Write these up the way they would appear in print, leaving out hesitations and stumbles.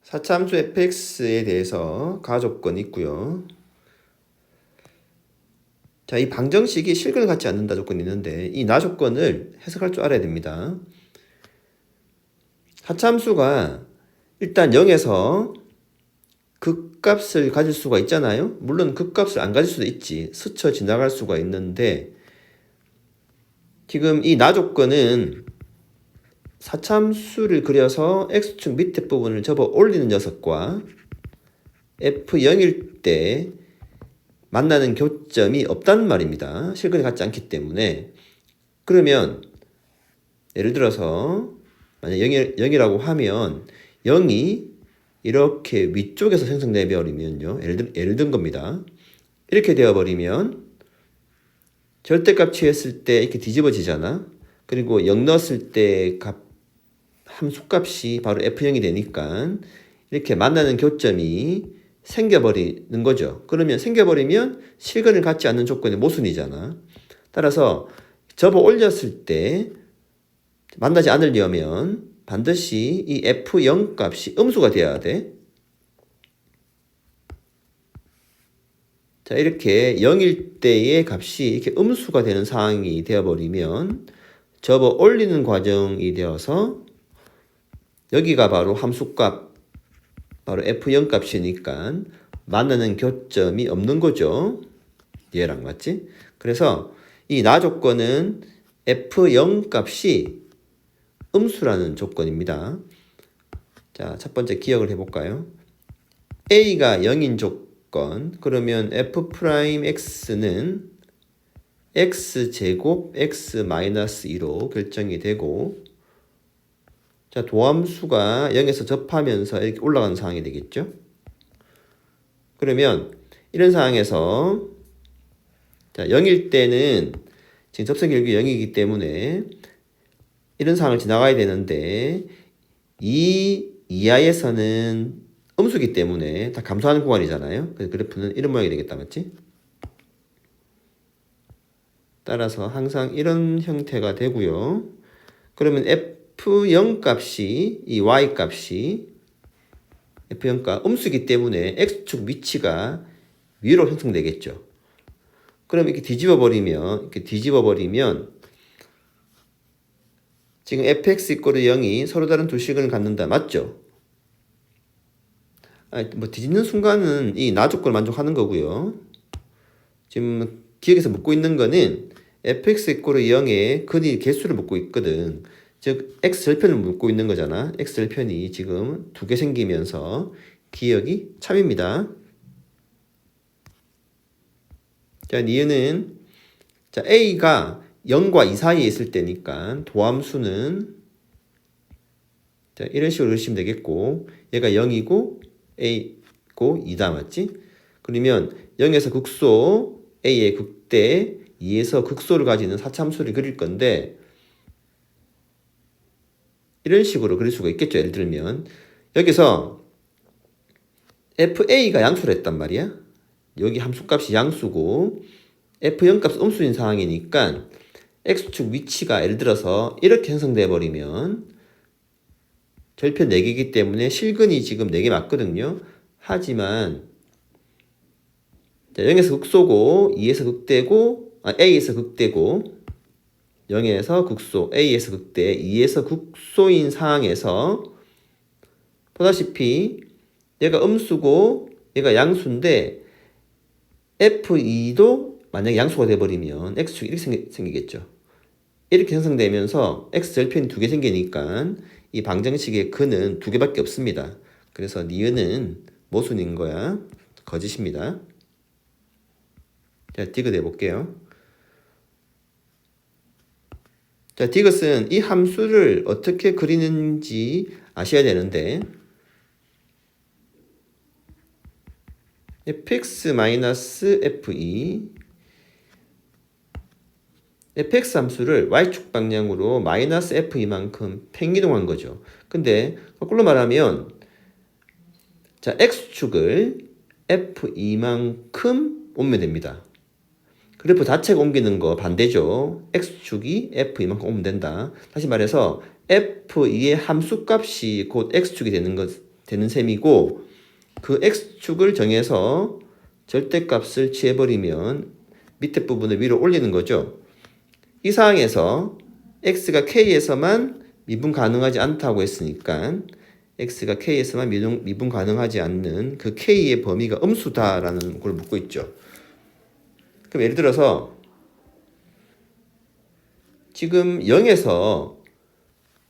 사차함수 fx에 대해서 가조건이 있고요. 자, 이 방정식이 실근을 갖지 않는다 조건이 있는데 이 나 조건을 해석할 줄 알아야 됩니다. 사차함수가 일단 0에서 극값을 가질 수가 있잖아요. 물론 극값을 안 가질 수도 있지. 스쳐 지나갈 수가 있는데 지금 이 나 조건은 사차함수를 그려서 x축 밑에 부분을 접어 올리는 녀석과 f0일 때 만나는 교점이 없다는 말입니다. 실근이 같지 않기 때문에. 그러면 예를 들어서 만약 0이라고 하면 0이 이렇게 위쪽에서 생성되어 버리면요. 예를 든 겁니다. 이렇게 되어 버리면 절대값 취했을 때 이렇게 뒤집어지잖아. 그리고 0 넣었을 때 함수값이 바로 f0이 되니까 이렇게 만나는 교점이 생겨버리는 거죠. 그러면 생겨버리면 실근을 갖지 않는 조건의 모순이잖아. 따라서 접어 올렸을 때 만나지 않으려면 반드시 이 f0 값이 음수가 되어야 돼. 자, 이렇게 0일 때의 값이 이렇게 음수가 되는 상황이 되어버리면 접어 올리는 과정이 되어서 여기가 바로 함수값, 바로 f0 값이니까 만나는 교점이 없는 거죠. 얘랑 맞지? 그래서 이 나 조건은 f0 값이 음수라는 조건입니다. 자, 첫 번째 기억을 해볼까요? a가 0인 조건, 그러면 f'x는 x제곱 x-2로 결정이 되고, 자, 도함수가 0에서 접하면서 이렇게 올라가는 상황이 되겠죠? 그러면 이런 상황에서 자, 0일 때는 지금 접속일기 0이기 때문에 이런 상황을 지나가야 되는데 이 이하에서는 음수기 때문에 다 감소하는 구간이잖아요. 그래서 그래프는 이런 모양이 되겠다, 맞지? 따라서 항상 이런 형태가 되고요. 그러면 f0 값이 이 y 값이 f0 값 음수기 때문에 x축 위치가 위로 형성되겠죠. 그럼 이렇게 뒤집어 버리면 지금 fx 이꼬르 0이 서로 다른 두 식을 갖는다. 맞죠? 뭐 뒤집는 순간은 이 나 조건을 만족하는 거고요. 지금 기억에서 묻고 있는 거는 fx 이꼬르 0의 근이 개수를 묻고 있거든. 즉 x 절편을 묻고 있는 거잖아. x 절편이 지금 두 개 생기면서 기억이 참입니다. 자, 니은은 자, a가 0과 2 사이에 있을 때니까 도함수는 자, 이런 식으로 그리시면 되겠고 얘가 0이고 a고 2다 맞지? 그러면 0에서 극소 a의 극대 2에서 극소를 가지는 사차함수를 그릴 건데 이런 식으로 그릴 수가 있겠죠. 예를 들면 여기서 fa가 양수를 했단 말이야. 여기 함수값이 양수고 f0 값 음수인 상황이니까 x축 위치가 예를 들어서 이렇게 형성돼 버리면 절편 4개이기 때문에 실근이 지금 4개 맞거든요. 하지만 0에서 극소고 2에서 극대고 a에서 극대고 0에서 극소, a에서 극대, 2에서 극소인 상황에서 보다시피 얘가 음수고 얘가 양수인데 f2도 만약에 양수가 돼버리면 x축이 이렇게 생기겠죠. 이렇게 형성되면서 x절편이 2개 생기니까 이 방정식의 근은 2개밖에 없습니다. 그래서 니은은 모순인 거야. 거짓입니다. 자, 디귿 해볼게요. 자, 디귿은 이 함수를 어떻게 그리는지 아셔야 되는데 fx-fe fx 함수를 y축 방향으로 마이너스 f2만큼 팽이동한 거죠. 근데 거꾸로 말하면 자, x축을 f2만큼 옮으면 됩니다. 그래프 자체가 옮기는 거 반대죠. x축이 f 이만큼 오면 된다. 다시 말해서 f2의 함수값이 곧 x축이 되는 것 되는 셈이고 그 x축을 정해서 절대값을 취해버리면 밑에 부분을 위로 올리는 거죠. 이 상황에서 x가 k에서만 미분 가능하지 않다고 했으니까 x가 k에서만 미분 가능하지 않는 그 k의 범위가 음수다라는 걸 묻고 있죠. 그럼 예를 들어서 지금 0에서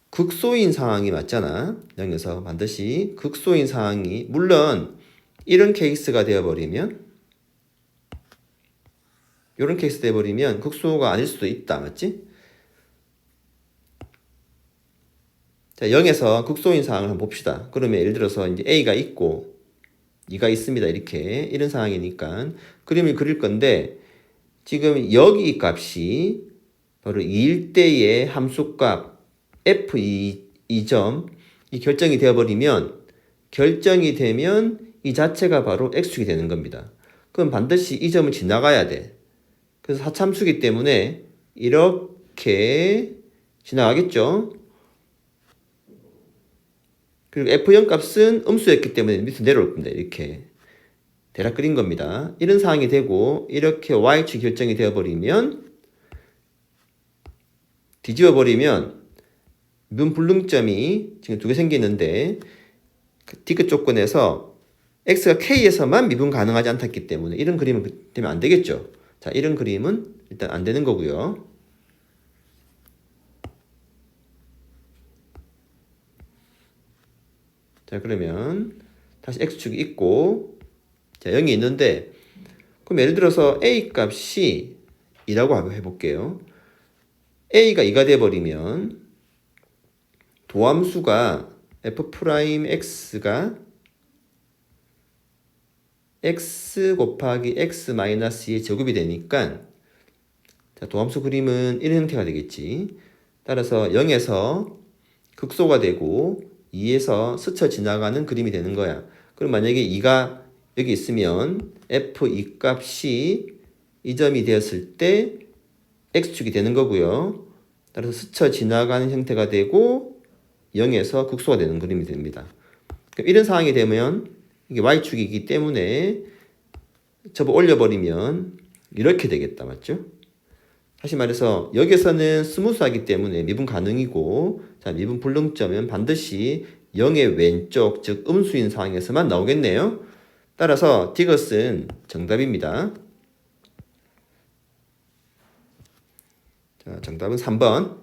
극소인 상황이 맞잖아. 0에서 반드시 극소인 상황이 물론 이런 케이스가 되어버리면 이런 케이스 되어버리면 극소가 아닐 수도 있다. 맞지? 자, 0에서 극소인 상황을 한번 봅시다. 그러면 예를 들어서 이제 A가 있고 2가 있습니다. 이런 상황이니까 그림을 그릴 건데 지금 여기 값이 바로 2일 때의 함수값 F2점 이 결정이 되어버리면 이 자체가 바로 X축이 되는 겁니다. 그럼 반드시 이 점을 지나가야 돼. 그래서 사참수기 때문에 이렇게 지나가겠죠. 그리고 F0 값은 음수였기 때문에 밑으로 내려올 겁니다. 이렇게 대략 그린 겁니다. 이런 상황이 되고 이렇게 Y축 결정이 되어버리면 뒤집어버리면 미분불능점이 지금 두 개 생기는데 D급 조건에서 X가 K에서만 미분 가능하지 않았기 때문에 이런 그림은 되면 안 되겠죠. 자, 이런 그림은 일단 안 되는 거고요. 자, 그러면 다시 X축이 있고 자, 0이 있는데 그럼 예를 들어서 A 값이 2라고 해볼게요. A가 2가 돼버리면 도함수가 F'X가 X 곱하기 X 마이너스 2의 제곱이 되니까 자, 도함수 그림은 이런 형태가 되겠지. 따라서 0에서 극소가 되고 2에서 스쳐 지나가는 그림이 되는 거야. 그럼 만약에 2가 여기 있으면 F2 값이 이 점이 되었을 때 X축이 되는 거고요. 따라서 스쳐 지나가는 형태가 되고 0에서 극소가 되는 그림이 됩니다. 그럼 이런 상황이 되면 이게 Y축이기 때문에 접어 올려버리면 이렇게 되겠다. 맞죠? 다시 말해서 여기서는 스무스하기 때문에 미분 가능이고 자, 미분 불능점은 반드시 0의 왼쪽 즉 음수인 상황에서만 나오겠네요. 따라서 D것은 정답입니다. 자, 정답은 3번.